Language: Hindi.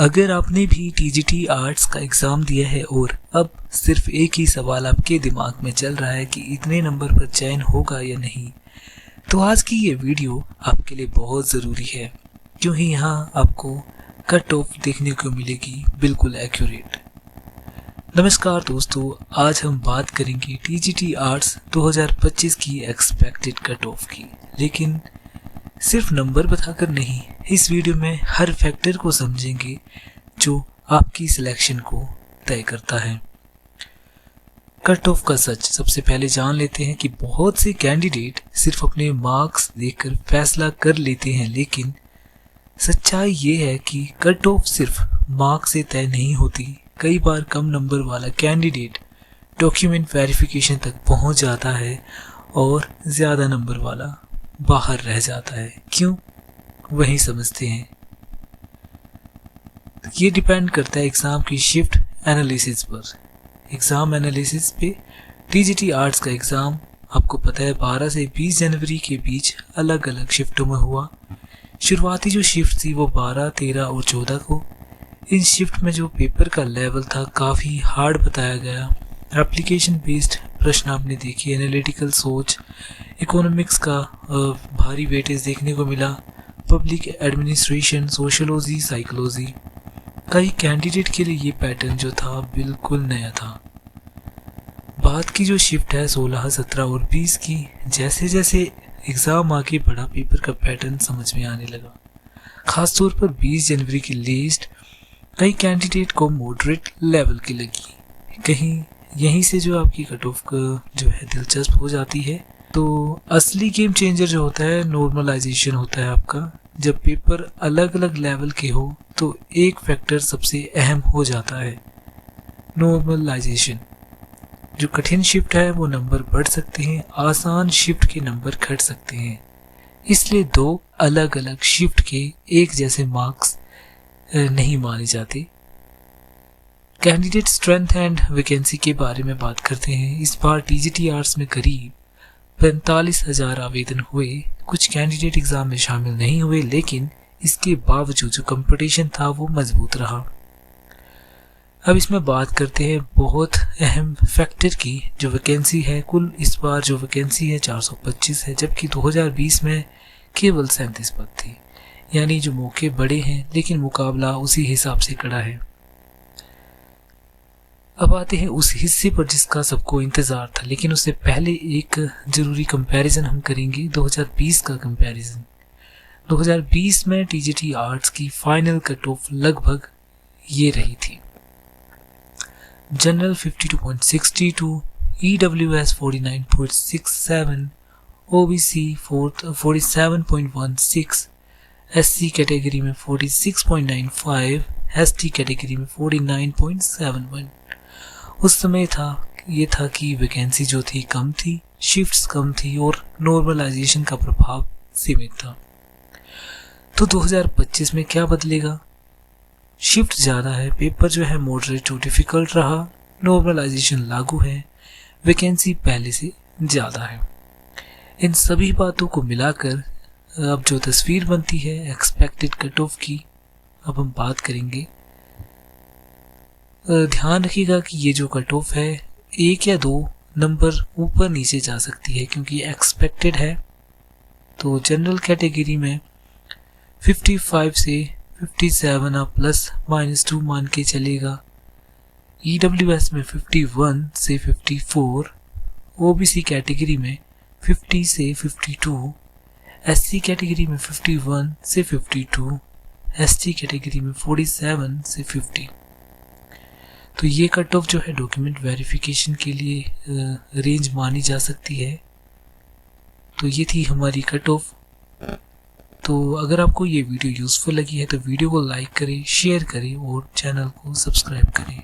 अगर आपने भी टीजीटी आर्ट्स का एग्ज़ाम दिया है और अब सिर्फ एक ही सवाल आपके दिमाग में चल रहा है कि इतने नंबर पर चयन होगा या नहीं, तो आज की ये वीडियो आपके लिए बहुत ज़रूरी है, क्योंकि यहाँ आपको कट ऑफ देखने को मिलेगी बिल्कुल एक्यूरेट। नमस्कार दोस्तों, आज हम बात करेंगे टीजीटी आर्ट्स 2025 की एक्सपेक्टेड कट ऑफ की, लेकिन सिर्फ नंबर बताकर नहीं, इस वीडियो में हर फैक्टर को समझेंगे जो आपकी सिलेक्शन को तय करता है। कट ऑफ का सच सबसे पहले जान लेते हैं कि बहुत से कैंडिडेट सिर्फ अपने मार्क्स देखकर फैसला कर लेते हैं, लेकिन सच्चाई ये है कि कट ऑफ सिर्फ मार्क्स से तय नहीं होती। कई बार कम नंबर वाला कैंडिडेट डॉक्यूमेंट वेरिफिकेशन तक पहुंच जाता है और ज़्यादा नंबर वाला बाहर रह जाता है। क्यों, वही समझते हैं। ये डिपेंड करता है एग्ज़ाम की शिफ्ट एनालिसिस पर। एग्ज़ाम एनालिसिस पे टीजीटी आर्ट्स का एग्ज़ाम आपको पता है 12 से 20 जनवरी के बीच अलग अलग शिफ्टों में हुआ। शुरुआती जो शिफ्ट थी वो 12, 13 और 14 को। इन शिफ्ट में जो पेपर का लेवल था काफ़ी हार्ड बताया गया। एप्लीकेशन बेस्ड प्रश्न आपने देखी, एनालिटिकल सोच, इकोनॉमिक्स का भारी वेटेज देखने को मिला, पब्लिक एडमिनिस्ट्रेशन, सोशोलॉजी, साइकोलॉजी। कई कैंडिडेट के लिए ये पैटर्न जो था बिल्कुल नया था। बाद की जो शिफ्ट है 16, 17 और 20 की, जैसे जैसे एग्ज़ाम आगे बढ़ा पेपर का पैटर्न समझ में आने लगा। खासतौर पर 20 जनवरी की लिस्ट कई कैंडिडेट को मॉडरेट लेवल की लगी। कहीं यहीं से जो आपकी कट ऑफ जो है दिलचस्प हो जाती है। तो असली गेम चेंजर जो होता है नॉर्मलाइजेशन होता है आपका। जब पेपर अलग अलग लेवल के हो तो एक फैक्टर सबसे अहम हो जाता है, नॉर्मलाइजेशन। जो कठिन शिफ्ट है वो नंबर बढ़ सकते हैं, आसान शिफ्ट के नंबर घट सकते हैं। इसलिए दो अलग अलग शिफ्ट के एक जैसे मार्क्स नहीं माने जाते। कैंडिडेट स्ट्रेंथ एंड वैकेंसी के बारे में बात करते हैं। इस बार टीजीटी आर्ट्स में करीब 45,000 आवेदन हुए। कुछ कैंडिडेट एग्ज़ाम में शामिल नहीं हुए, लेकिन इसके बावजूद जो कंपटीशन था वो मजबूत रहा। अब इसमें बात करते हैं बहुत अहम फैक्टर की, जो वैकेंसी है। कुल इस बार जो वैकेंसी है 425 है, जबकि 2020 में केवल 37 पद थे। यानी जो मौके बड़े हैं, लेकिन मुकाबला उसी हिसाब से कड़ा है। अब आते हैं उस हिस्से पर जिसका सबको इंतज़ार था, लेकिन उससे पहले एक ज़रूरी कंपैरिजन हम करेंगे, 2020 का कंपैरिजन। 2020 में टीजीटी आर्ट्स की फाइनल कट ऑफ लगभग ये रही थी। General 52.62, EWS 49.67, OBC 47.16, SC category में 46.95, एसटी कैटेगरी में 49.71। उस समय ये था कि वैकेंसी जो थी कम थी, शिफ्ट्स कम थी और नॉर्मलाइजेशन का प्रभाव सीमित था। तो 2025 में क्या बदलेगा? शिफ्ट ज़्यादा है, पेपर जो है मॉडरेट टू डिफ़िकल्ट रहा, नॉर्मलाइजेशन लागू है, वैकेंसी पहले से ज़्यादा है। इन सभी बातों को मिलाकर अब जो तस्वीर बनती है एक्सपेक्टेड कट ऑफ की, अब हम बात करेंगे। ध्यान रखिएगा कि ये जो कट ऑफ है 1 या 2 नंबर ऊपर नीचे जा सकती है, क्योंकि एक्सपेक्टेड है। तो जनरल कैटेगरी में 55 से 57 आप +-2 मान के चलेगा। ईडब्ल्यूएस में 51 से 54, ओबीसी कैटेगरी में 50 से 52, एससी कैटेगरी में 51 से 52, एसटी कैटेगरी में 47 से 50। तो ये कट ऑफ जो है डॉक्यूमेंट वेरिफिकेशन के लिए रेंज मानी जा सकती है। तो ये थी हमारी कट ऑफ। तो अगर आपको ये वीडियो यूज़फुल लगी है तो वीडियो को लाइक करें, शेयर करें और चैनल को सब्सक्राइब करें।